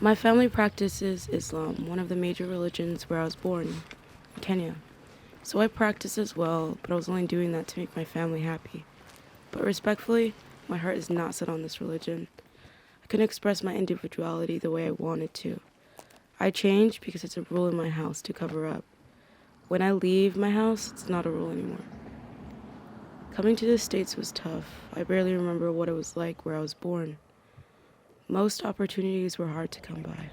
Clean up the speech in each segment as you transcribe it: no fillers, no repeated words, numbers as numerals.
My family practices Islam, one of the major religions where I was born, in Kenya. So I practice as well, but I was only doing that to make my family happy. But respectfully, my heart is not set on this religion. I couldn't express my individuality the way I wanted to. I changed because it's a rule in my house to cover up. When I leave my house, it's not a rule anymore. Coming to the States was tough. I barely remember what it was like where I was born. Most opportunities were hard to come by.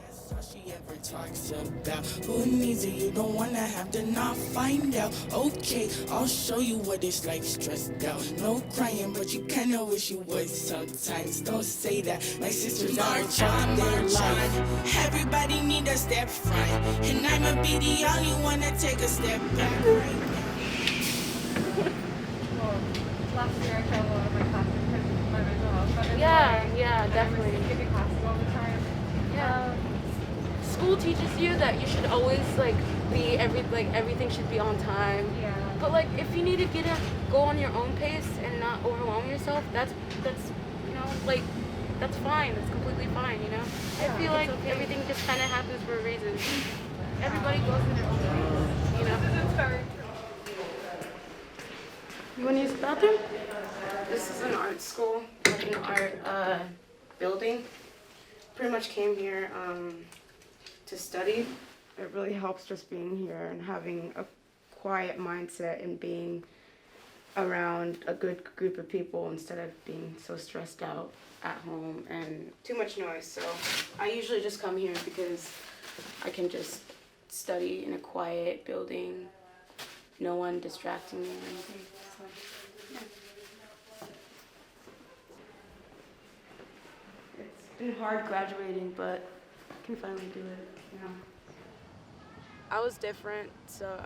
That's all she ever talks about. Who needs it? You don't wanna have to not find out. Okay, I'll show you what it's like stressed out. No crying, but you kinda wish you would sometimes. Don't say that. My sisters are trying their life. Everybody need a step front, and I'ma be the only one to take a step back. Last year I traveled a lot of my classes because of my mental health. But Yeah, definitely. I was giving classes all the time. Yeah. School teaches you that you should always be everything should be on time. Yeah. But if you need to go on your own pace and not overwhelm yourself, that's that's fine. That's completely fine. I feel like okay. everything just kind of happens for a reason. Everybody goes in their own pace. This is very You want to use the bathroom? This is an art school, like an art building. Pretty much came here to study. It really helps just being here and having a quiet mindset and being around a good group of people instead of being so stressed out at home and too much noise. So I usually just come here because I can just study in a quiet building, no one distracting me or anything. So, yeah. It's been hard graduating, but I can finally do it. I was different,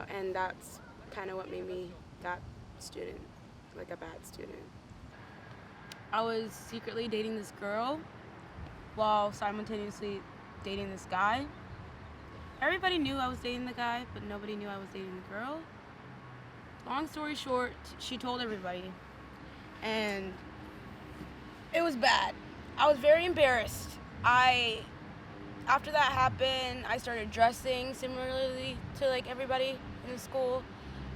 and that's kind of what made me that student, like a bad student. I was secretly dating this girl while simultaneously dating this guy. Everybody knew I was dating the guy, but nobody knew I was dating the girl. Long story short, she told everybody, and it was bad. I was very embarrassed. After that happened, I started dressing similarly to everybody in the school.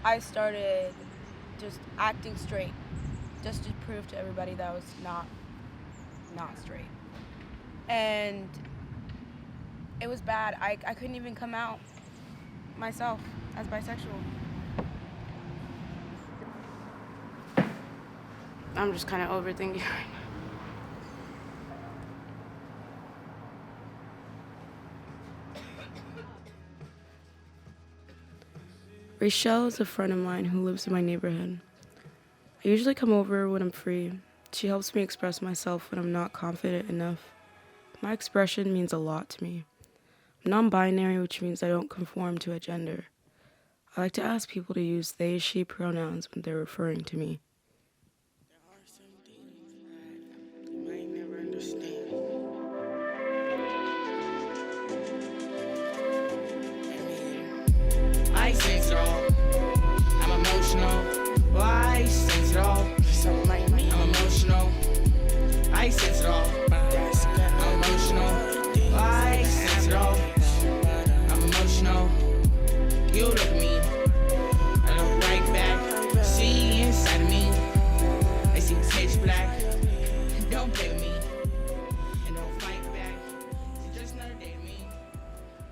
I started just acting straight, just to prove to everybody that I was not straight. And it was bad. I couldn't even come out myself as bisexual. I'm just kind of overthinking right now. Rachel is a friend of mine who lives in my neighborhood. I usually come over when I'm free. She helps me express myself when I'm not confident enough. My expression means a lot to me. I'm non-binary, which means I don't conform to a gender. I like to ask people to use they, she pronouns when they're referring to me. There are some things that you might never understand. I sense it all. I'm emotional. Well, I sense it all. Something like me. I'm emotional. I sense it all. I'm emotional. Well, I sense it all. I'm emotional. You look at me. I look right back. See inside of me. I see pitch black. Don't play with me. And don't fight back. It's just another day to me.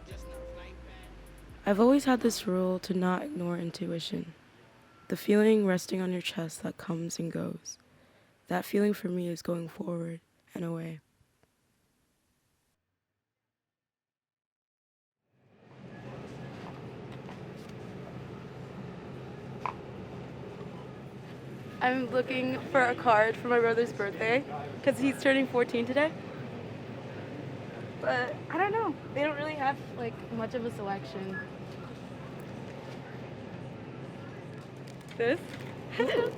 Just another fight back. I've always had this rule to not ignore intuition. The feeling resting on your chest that comes and goes. That feeling for me is going forward and away. I'm looking for a card for my brother's birthday because he's turning 14 today. But I don't know. They don't really have much of a selection. This? Look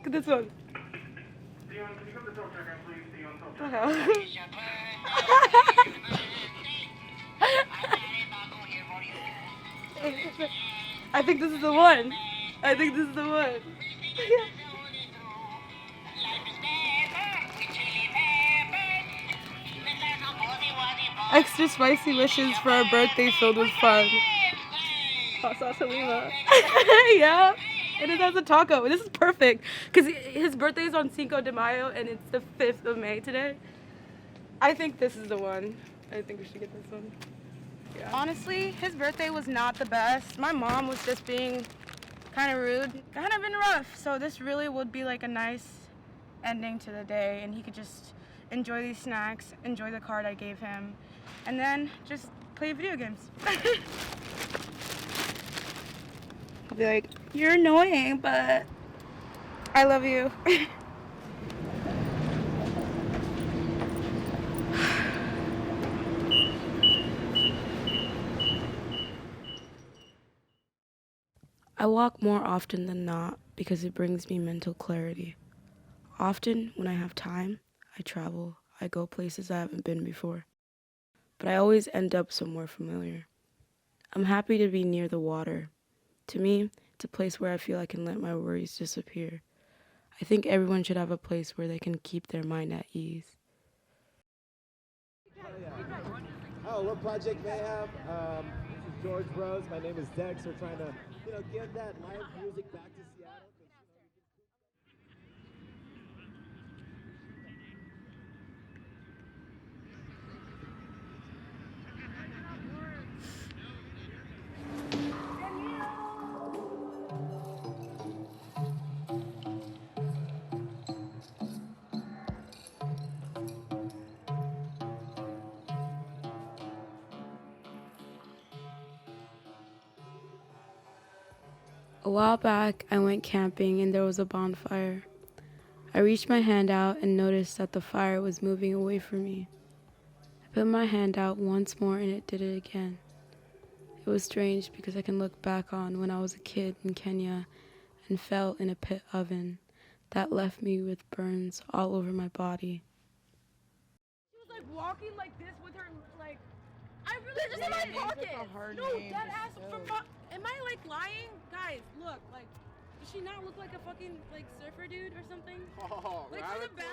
at this one. Dion, could you go to the talk track, please? Dion, talk What track. the hell? I think this is the one. I think this is the one. Extra spicy wishes for a birthday filled with fun. Hot sauce at Lima. Yeah. And it has a taco. This is perfect because his birthday is on Cinco de Mayo and it's the 5th of May today. I think this is the one. I think we should get this one. Yeah. Honestly, his birthday was not the best. My mom was just being kind of rude. Kind of been rough. So this really would be like a nice ending to the day and he could just enjoy these snacks, enjoy the card I gave him, and then just play video games. I'll be like, you're annoying, but I love you. I walk more often than not because it brings me mental clarity. Often, when I have time, I travel. I go places I haven't been before. But I always end up somewhere familiar. I'm happy to be near the water. To me, it's a place where I feel I can let my worries disappear. I think everyone should have a place where they can keep their mind at ease. Oh, what project Mayhem? This is George Rose. My name is Dex. We're trying to, give that live music back to Seattle. A while back, I went camping and there was a bonfire. I reached my hand out and noticed that the fire was moving away from me. I put my hand out once more and it did it again. It was strange because I can look back on when I was a kid in Kenya and fell in a pit oven that left me with burns all over my body. She was like walking like this with her like. I really just in my pocket. No, dead ass. Am I like lying, guys? Look, like, does she not look like a fucking like surfer dude or something? Oh, like from the back.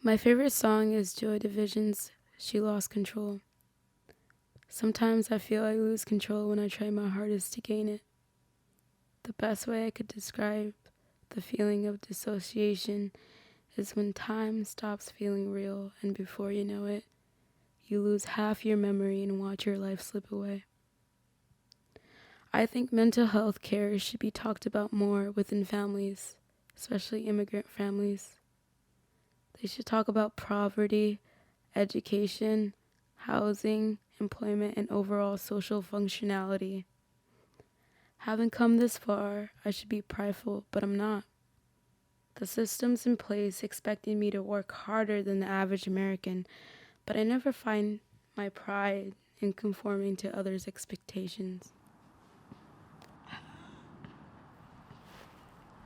My favorite song is Joy Division's She Lost Control. Sometimes I feel I lose control when I try my hardest to gain it. The best way I could describe the feeling of dissociation is when time stops feeling real and before you know it, you lose half your memory and watch your life slip away. I think mental health care should be talked about more within families, especially immigrant families. They should talk about poverty, education, housing, employment, and overall social functionality. Having come this far, I should be prideful, but I'm not. The system's in place expecting me to work harder than the average American, but I never find my pride in conforming to others' expectations.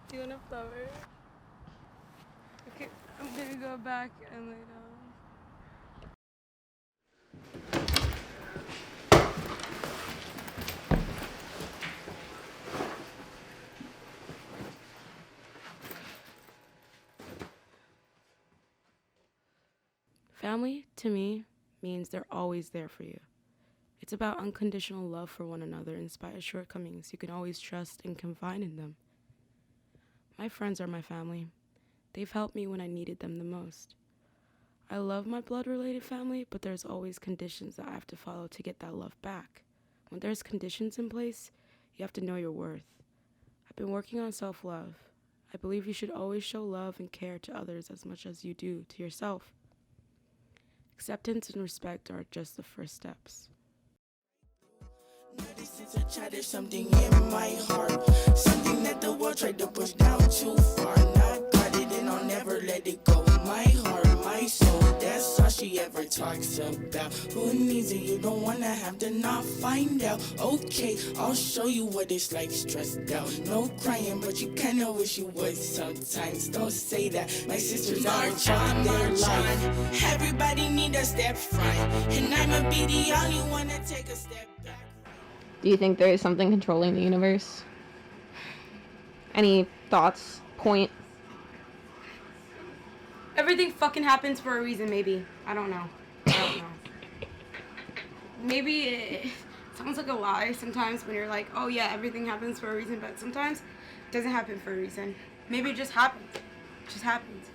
Do you want a flower? Okay, I'm gonna go back and lay down. Family, to me, means they're always there for you. It's about unconditional love for one another in spite of shortcomings. You can always trust and confide in them. My friends are my family. They've helped me when I needed them the most. I love my blood-related family, but there's always conditions that I have to follow to get that love back. When there's conditions in place, you have to know your worth. I've been working on self-love. I believe you should always show love and care to others as much as you do to yourself. Acceptance and respect are just the first steps. Since a child, there's something in my heart, something that the world tried to push down too far. Now I got it and I'll never let it go. My heart, my soul, that's all she ever talks about. Who needs it? You don't wanna have to not find out. Okay, I'll show you what it's like stressed out. No crying, but you kinda wish you would sometimes. Don't say that. My sisters are trying their life. Everybody need a step front, and I'ma be the only one to take a step back. Do you think there is something controlling the universe? Any thoughts? Point? Everything fucking happens for a reason, maybe. I don't know. Maybe it sounds like a lie sometimes when you're like, oh yeah, everything happens for a reason, but sometimes it doesn't happen for a reason. Maybe it just happens. It just happens.